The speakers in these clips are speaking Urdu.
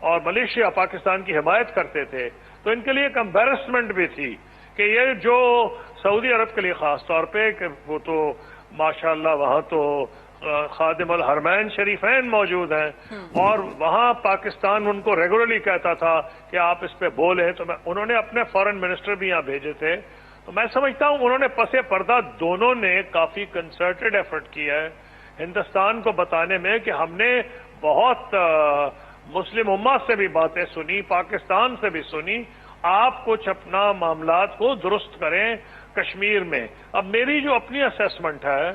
اور ملیشیا پاکستان کی حمایت کرتے تھے، تو ان کے لیے ایک امبیرسمنٹ بھی تھی کہ یہ جو سعودی عرب کے لیے خاص طور پہ کہ وہ تو ماشاءاللہ وہاں تو خادم الحرمین شریفین موجود ہیں، اور وہاں پاکستان ان کو ریگولرلی کہتا تھا کہ آپ اس پہ بولیں، تو انہوں نے اپنے فارن منسٹر بھی یہاں بھیجے تھے. تو میں سمجھتا ہوں انہوں نے پس پردہ دونوں نے کافی کنسرٹڈ ایفرٹ کیا ہے ہندوستان کو بتانے میں کہ ہم نے بہت مسلم امت سے بھی باتیں سنی، پاکستان سے بھی سنی، آپ کچھ اپنا معاملات کو درست کریں کشمیر میں. اب میری جو اپنی اسیسمنٹ ہے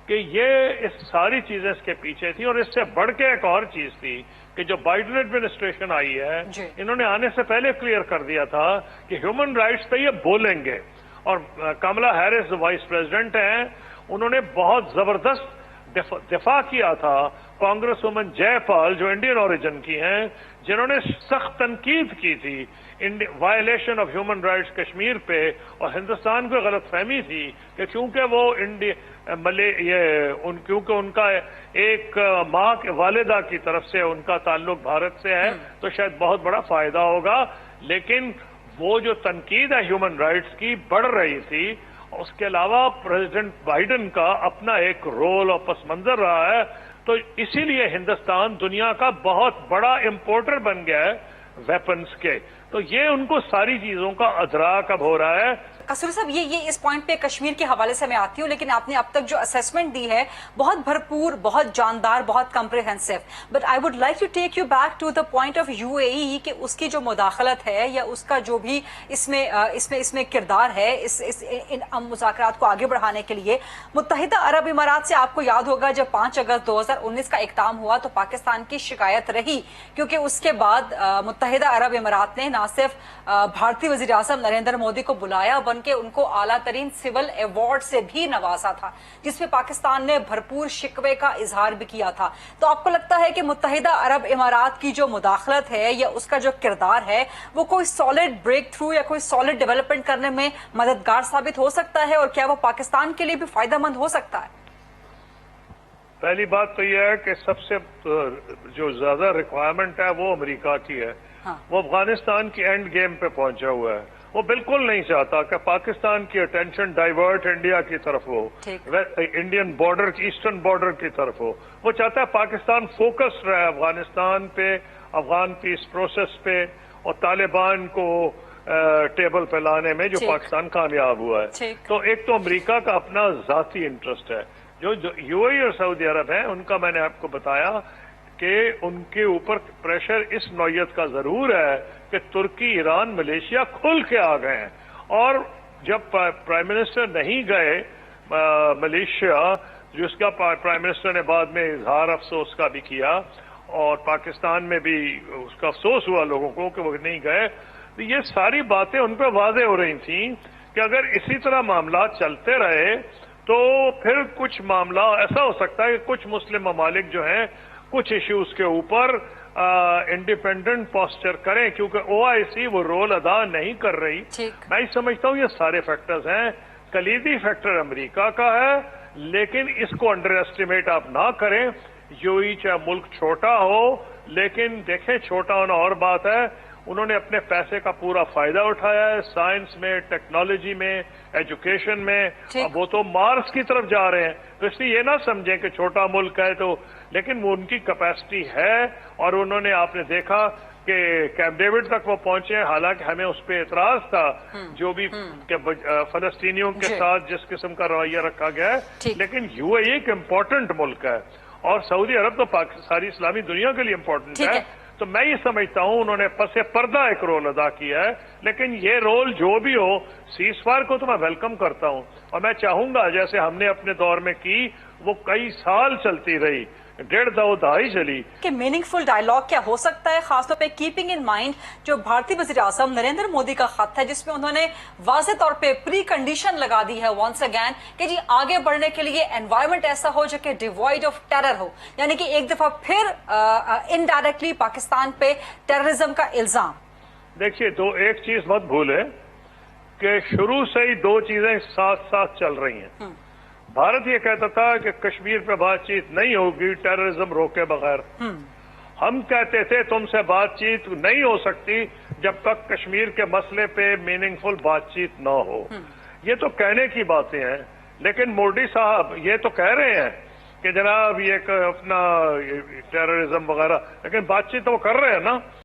کہ یہ اس ساری چیزیں اس کے پیچھے تھی، اور اس سے بڑھ کے ایک اور چیز تھی کہ جو بائیڈن ایڈمنسٹریشن آئی ہے انہوں نے آنے سے پہلے کلیئر کر دیا تھا کہ ہیومن رائٹس پہ یہ بولیں گے. اور کملا ہیرس وائس پریزیڈنٹ ہیں، انہوں نے بہت زبردست دفاع کیا تھا کانگریس وومن جے پال جو انڈین اوریجن کی ہیں، جنہوں نے سخت تنقید کی تھی violation of human rights Kashmir پہ، اور ہندوستان کو غلط فہمی تھی کہ کیونکہ وہ کیونکہ ان کا ایک ماں کے والدہ کی طرف سے ان کا تعلق بھارت سے ہے تو شاید بہت بڑا فائدہ ہوگا. لیکن وہ جو تنقید ہے ہیومن رائٹس کی بڑھ رہی تھی. اس کے علاوہ پریزیڈنٹ بائیڈن کا اپنا ایک رول اور پس منظر رہا ہے، تو اسی لیے ہندوستان دنیا کا بہت بڑا امپورٹر بن گیا ہے ویپنز کے. تو یہ ان کو ساری چیزوں کا ادراک اب ہو رہا ہے. قصوری صاحب یہ اس پوائنٹ پہ کشمیر کے حوالے سے میں آتی ہوں، لیکن آپ نے اب تک جو اسیسمنٹ دی ہے بہت بھرپور، بہت جاندار، بہت comprehensive, but I would like to take you back to the point of U A E کہ اس کی جو مداخلت ہے یا اس کا جو بھی اس میں کردار ہے ان مذاکرات کو آگے بڑھانے کے لیے. متحدہ عرب امارات سے آپ کو یاد ہوگا جب 5 اگست 2019 کا اقدام ہوا تو پاکستان کی شکایت رہی، کیونکہ اس کے بعد متحدہ عرب امارات نے نہ صرف بھارتی وزیر اعظم نریندر مودی کو بلایا بلکہ ان کو اعلیٰ ترین سول ایوارڈ سے بھی نوازا تھا، جس میں پاکستان نے بھرپور شکوے کا اظہار بھی کیا تھا. تو آپ کو لگتا ہے کہ متحدہ عرب امارات کی جو مداخلت ہے یا اس کا جو کردار ہے وہ کوئی سالڈ بریک تھرو یا کوئی سالڈ ڈیولپمنٹ کرنے میں مددگار ثابت ہو سکتا ہے، اور کیا وہ پاکستان کے لیے بھی فائدہ مند ہو سکتا ہے؟ پہلی بات تو یہ ہے کہ سب سے جو زیادہ ریکوائرمنٹ ہے وہ امریکہ کی ہے. وہ افغانستان کی اینڈ گیم پہ پہنچا ہوا ہے. وہ بالکل نہیں چاہتا کہ پاکستان کی اٹینشن ڈائیورٹ انڈیا کی طرف ہو، انڈین بارڈر ایسٹرن بارڈر کی طرف ہو. وہ چاہتا ہے پاکستان فوکس رہے افغانستان پہ، افغان پیس پروسیس پہ، اور طالبان کو ٹیبل پہ لانے میں جو پاکستان کامیاب ہوا ہے. تو ایک تو امریکہ کا اپنا ذاتی انٹرسٹ ہے. جو یو اے ای اور سعودی عرب ہیں ان کا میں نے آپ کو بتایا کہ ان کے اوپر پریشر اس نوعیت کا ضرور ہے کہ ترکی، ایران، ملیشیا کھل کے آ گئے ہیں. اور جب پرائم منسٹر نہیں گئے ملیشیا، جس کا پرائم منسٹر نے بعد میں اظہار افسوس کا بھی کیا، اور پاکستان میں بھی اس کا افسوس ہوا لوگوں کو کہ وہ نہیں گئے، تو یہ ساری باتیں ان پہ واضح ہو رہی تھیں کہ اگر اسی طرح معاملات چلتے رہے تو پھر کچھ معاملہ ایسا ہو سکتا ہے کہ کچھ مسلم ممالک جو ہیں کچھ ایشوز کے اوپر انڈیپینڈنٹ پوسچر کریں، کیونکہ او آئی سی وہ رول ادا نہیں کر رہی. میں سمجھتا ہوں یہ سارے فیکٹرز ہیں. کلیدی فیکٹر امریکہ کا ہے، لیکن اس کو انڈر ایسٹیمیٹ آپ نہ کریں. یو ای چاہے ملک چھوٹا ہو، لیکن دیکھیں چھوٹا ہونا اور بات ہے، انہوں نے اپنے پیسے کا پورا فائدہ اٹھایا ہے سائنس میں، ٹیکنالوجی میں، ایجوکیشن میں. اب وہ تو مارس کی طرف جا رہے ہیں، تو اس لیے یہ نہ سمجھیں کہ چھوٹا ملک ہے تو، لیکن وہ ان کی کیپیسٹی ہے. اور انہوں نے آپ نے دیکھا کہ کیمپ ڈیوڈ تک وہ پہنچے، حالانکہ ہمیں اس پہ اعتراض تھا جو بھی کہ فلسطینیوں کے ساتھ جس قسم کا رویہ رکھا گیا ہے، لیکن یو اے ای ایک امپورٹنٹ ملک ہے، اور سعودی عرب تو ساری اسلامی دنیا کے لیے امپورٹنٹ ہے. تو میں یہ سمجھتا ہوں انہوں نے پس پردہ ایک رول ادا کیا ہے. لیکن یہ رول جو بھی ہو، سیز فائر کو تو میں ویلکم کرتا ہوں، اور میں چاہوں گا جیسے ہم نے اپنے دور میں کی وہ کئی سال چلتی رہی، 1.5 دہائی چلی. کہ میننگ فل ڈائلاگ کیا ہو سکتا ہے، خاص طور پہ کیپنگ ان مائنڈ جو بھارتی وزیر اعظم نریندر مودی کا خط ہے جس میں انہوں نے واضح طور پہ پری کنڈیشن لگا دی ہے ونس اگین کہ جی آگے بڑھنے کے لیے انوائرمنٹ ایسا ہو جو کہ ڈیوائڈ آف ٹیرر ہو، یعنی کہ ایک دفعہ پھر انڈائریکٹلی پاکستان پہ ٹیررزم کا الزام. دیکھیے ایک چیز مت بھولیں کہ شروع سے ہی دو چیزیں ساتھ ساتھ چل رہی ہیں. بھارت یہ کہتا تھا کہ کشمیر پہ بات چیت نہیں ہوگی ٹیررزم روکے بغیر، ہم کہتے تھے تم سے بات چیت نہیں ہو سکتی جب تک کشمیر کے مسئلے پہ میننگ فل بات چیت نہ ہو. یہ تو کہنے کی باتیں ہیں، لیکن مودی صاحب یہ تو کہہ رہے ہیں کہ جناب یہ اپنا ٹیررزم وغیرہ، لیکن بات چیت تو وہ کر رہے ہیں نا.